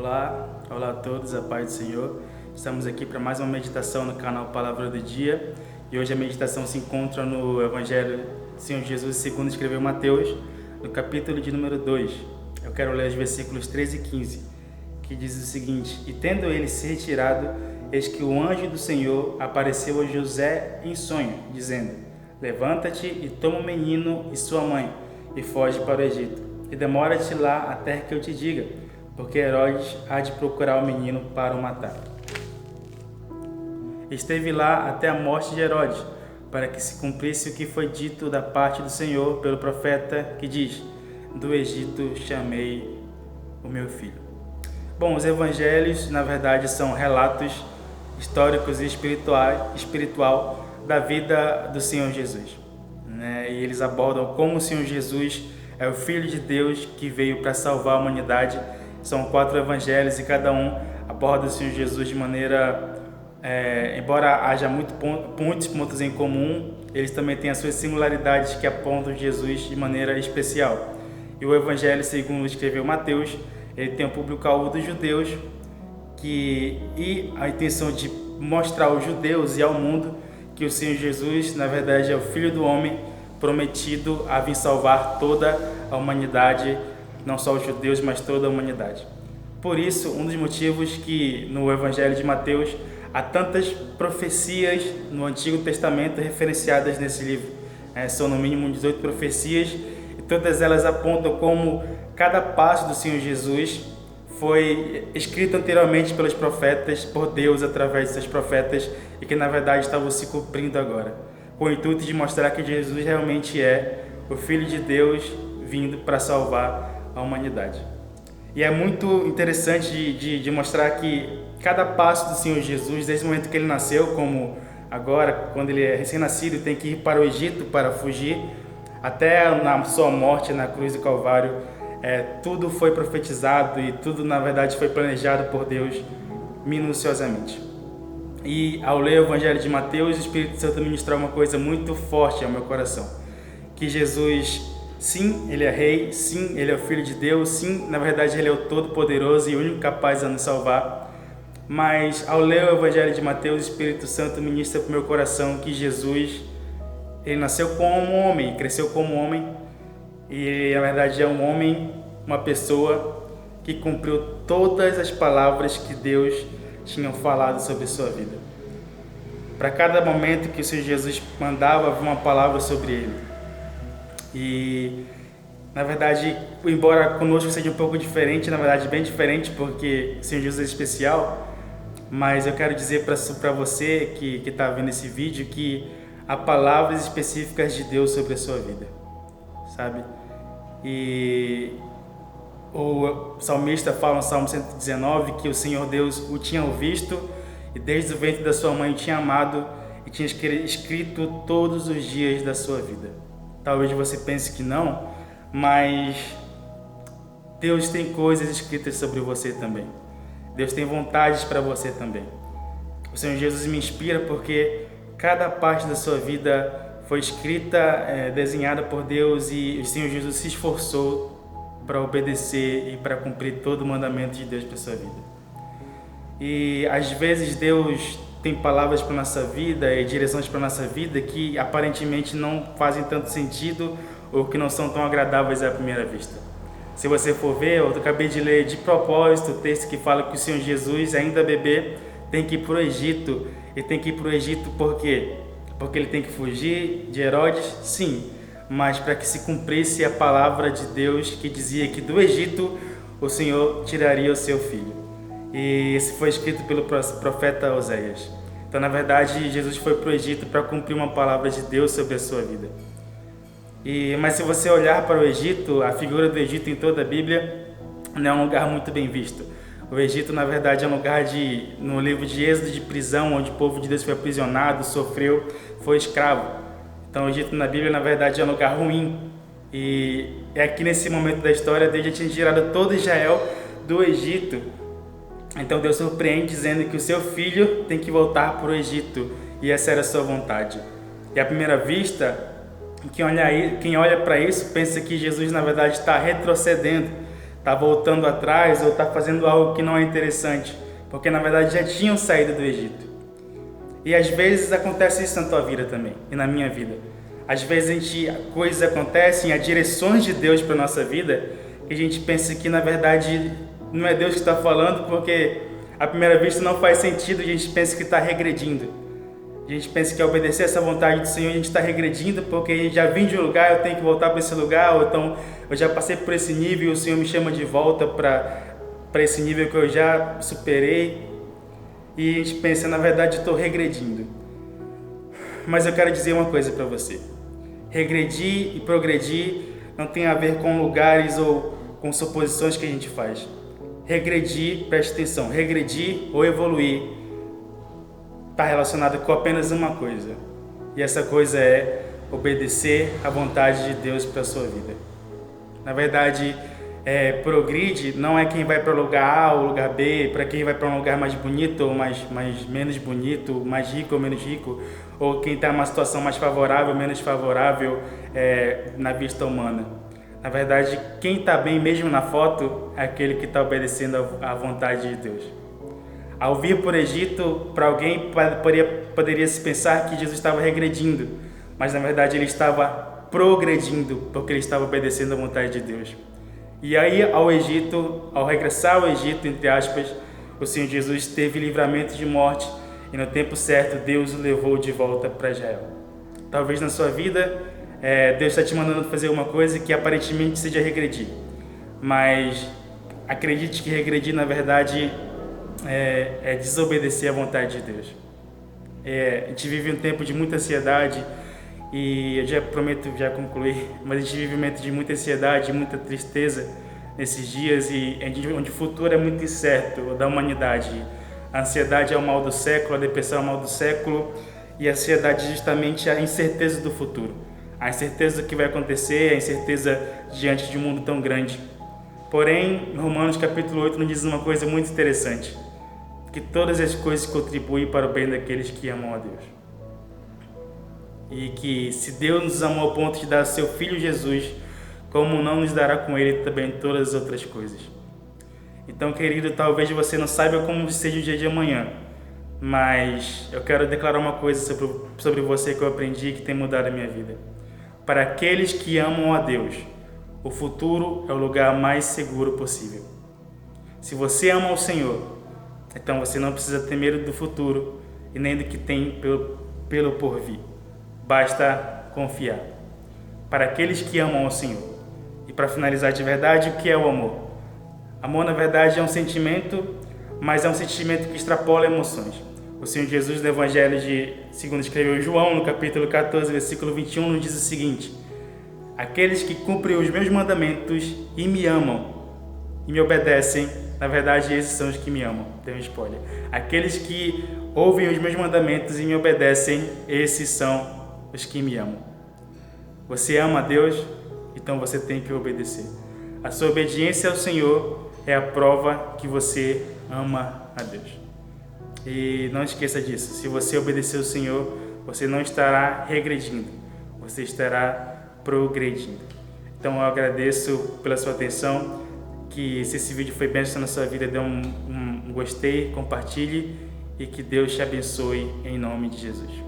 Olá a todos, a paz do Senhor. Estamos aqui para mais uma meditação no canal Palavra do Dia e hoje a meditação se encontra no Evangelho do Senhor Jesus segundo escreveu Mateus, no capítulo de número 2. Eu quero ler os versículos 13 e 15, que diz o seguinte: E tendo ele se retirado, eis que o anjo do Senhor apareceu a José em sonho, dizendo: Levanta-te e toma o menino e sua mãe e foge para o Egito, e demora-te lá até que eu te diga, porque Herodes há de procurar o menino para o matar. Esteve lá até a morte de Herodes, para que se cumprisse o que foi dito da parte do Senhor pelo profeta, que diz: Do Egito chamei o meu filho. Bom, os evangelhos, na verdade, são relatos históricos e espiritual da vida do Senhor Jesus, né? E eles abordam como o Senhor Jesus é o Filho de Deus que veio para salvar a humanidade. São 4 evangelhos e cada um aborda o Senhor Jesus de maneira, embora haja muitos pontos em comum, eles também têm as suas singularidades que apontam Jesus de maneira especial. E o evangelho, segundo escreveu Mateus, ele tem um público-alvo dos judeus e a intenção de mostrar aos judeus e ao mundo que o Senhor Jesus, na verdade, é o Filho do Homem prometido a vir salvar toda a humanidade, não só os judeus, mas toda a humanidade. Por isso, um dos motivos que no Evangelho de Mateus há tantas profecias no Antigo Testamento referenciadas nesse livro. São no mínimo 18 profecias e todas elas apontam como cada passo do Senhor Jesus foi escrito anteriormente pelos profetas, por Deus através de seus profetas e que na verdade estavam se cumprindo agora, com o intuito de mostrar que Jesus realmente é o Filho de Deus vindo para salvar a humanidade. E é muito interessante de mostrar que cada passo do Senhor Jesus, desde o momento que ele nasceu, como agora, quando ele é recém-nascido, tem que ir para o Egito para fugir, até na sua morte na cruz do Calvário, tudo foi profetizado e tudo, na verdade, foi planejado por Deus minuciosamente. E ao ler o Evangelho de Mateus, o Espírito Santo ministrou uma coisa muito forte ao meu coração, que Jesus, sim, ele é rei, sim, ele é o Filho de Deus, sim, na verdade ele é o Todo-Poderoso e o único capaz de nos salvar. Mas ao ler o Evangelho de Mateus, o Espírito Santo ministra para o meu coração que Jesus, ele nasceu como homem, cresceu como homem, e na verdade é um homem, uma pessoa que cumpriu todas as palavras que Deus tinha falado sobre a sua vida. Para cada momento que o Senhor Jesus mandava, havia uma palavra sobre ele. E na verdade, embora conosco seja um pouco diferente, na verdade bem diferente, porque o Senhor Jesus é especial, mas eu quero dizer para você que está vendo esse vídeo que há palavras específicas de Deus sobre a sua vida, sabe? E o salmista fala no Salmo 119 que o Senhor Deus o tinha visto e desde o ventre da sua mãe o tinha amado e tinha escrito todos os dias da sua vida. Talvez você pense que não, mas Deus tem coisas escritas sobre você também. Deus tem vontades para você também. O Senhor Jesus me inspira porque cada parte da sua vida foi escrita, desenhada por Deus, e o Senhor Jesus se esforçou para obedecer e para cumprir todo o mandamento de Deus para a sua vida. E às vezes Deus tem palavras para a nossa vida e direções para a nossa vida que aparentemente não fazem tanto sentido ou que não são tão agradáveis à primeira vista. Se você for ver, eu acabei de ler de propósito o texto que fala que o Senhor Jesus, ainda bebê, tem que ir para o Egito. E tem que ir para o Egito por quê? Porque ele tem que fugir de Herodes? Sim, mas para que se cumprisse a palavra de Deus que dizia que do Egito o Senhor tiraria o seu filho. E isso foi escrito pelo profeta Oséias. Então, na verdade, Jesus foi para o Egito para cumprir uma palavra de Deus sobre a sua vida. Mas se você olhar para o Egito, a figura do Egito em toda a Bíblia não é um lugar muito bem visto. O Egito, na verdade, é um lugar no livro de Êxodo, de prisão, onde o povo de Deus foi aprisionado, sofreu, foi escravo. Então, o Egito na Bíblia, na verdade, é um lugar ruim. E é aqui nesse momento da história, Deus já tinha tirado todo Israel do Egito. Então, Deus surpreende dizendo que o seu filho tem que voltar para o Egito. E essa era a sua vontade. E à primeira vista, quem olha para isso pensa que Jesus, na verdade, está retrocedendo. tá voltando atrás ou tá fazendo algo que não é interessante, porque na verdade já tinham saído do Egito. E às vezes acontece isso na tua vida também e na minha vida. Às vezes coisas acontecem, há direções de Deus para nossa vida que a gente pensa que na verdade não é Deus que está falando, porque à primeira vista não faz sentido, a gente pensa que está regredindo. A gente pensa que ao obedecer essa vontade do Senhor a gente está regredindo, porque a gente já vim de um lugar, eu tenho que voltar para esse lugar, ou então eu já passei por esse nível e o Senhor me chama de volta para esse nível que eu já superei. E a gente pensa, na verdade, estou regredindo. Mas eu quero dizer uma coisa para você. Regredir e progredir não tem a ver com lugares ou com suposições que a gente faz. Regredir, preste atenção, regredir ou evoluir está relacionado com apenas uma coisa. E essa coisa é obedecer à vontade de Deus para a sua vida. Na verdade, progride não é quem vai para o lugar A ou lugar B, para quem vai para um lugar mais bonito ou menos bonito, mais rico ou menos rico, ou quem está em uma situação mais favorável ou menos favorável na vista humana. Na verdade, quem está bem mesmo na foto é aquele que está obedecendo à vontade de Deus. Ao vir por Egito, para alguém poderia se pensar que Jesus estava regredindo, mas na verdade ele estava progredindo, porque ele estava obedecendo à vontade de Deus. E aí ao regressar ao Egito, entre aspas, o Senhor Jesus teve livramento de morte e no tempo certo Deus o levou de volta para Israel. Talvez na sua vida Deus está te mandando fazer uma coisa que aparentemente seja regredir, mas acredite que regredir na verdade é desobedecer à vontade de Deus. A gente vive um tempo de muita ansiedade e eu já prometo já concluir, mas a gente vive um momento de muita ansiedade, muita tristeza nesses dias e onde o futuro é muito incerto da humanidade. A ansiedade é o mal do século, a depressão é o mal do século e a ansiedade é justamente a incerteza do futuro, a incerteza do que vai acontecer, a incerteza diante de um mundo tão grande. Porém, Romanos capítulo 8 nos diz uma coisa muito interessante, que todas as coisas contribuem para o bem daqueles que amam a Deus. E que se Deus nos amou ao ponto de dar seu Filho Jesus, como não nos dará com Ele também todas as outras coisas. Então, querido, talvez você não saiba como seja o dia de amanhã, mas eu quero declarar uma coisa sobre você que eu aprendi e que tem mudado a minha vida. Para aqueles que amam a Deus, o futuro é o lugar mais seguro possível. Se você ama o Senhor, então você não precisa ter medo do futuro e nem do que tem pelo porvir. Basta confiar. Para aqueles que amam ao Senhor. E para finalizar de verdade, o que é o amor? Amor, na verdade, é um sentimento, mas é um sentimento que extrapola emoções. O Senhor Jesus, no Evangelho segundo escreveu João, no capítulo 14, versículo 21, nos diz o seguinte: aqueles que cumprem os meus mandamentos e me amam e me obedecem, na verdade, esses são os que me amam. Tem um spoiler. Aqueles que ouvem os meus mandamentos e me obedecem, esses são os que me amam. Você ama a Deus, então você tem que obedecer. A sua obediência ao Senhor é a prova que você ama a Deus. E não esqueça disso. Se você obedecer ao Senhor, você não estará regredindo, você estará progredindo. Então eu agradeço pela sua atenção. Que se esse vídeo foi bênção na sua vida, dê um gostei, compartilhe e que Deus te abençoe em nome de Jesus.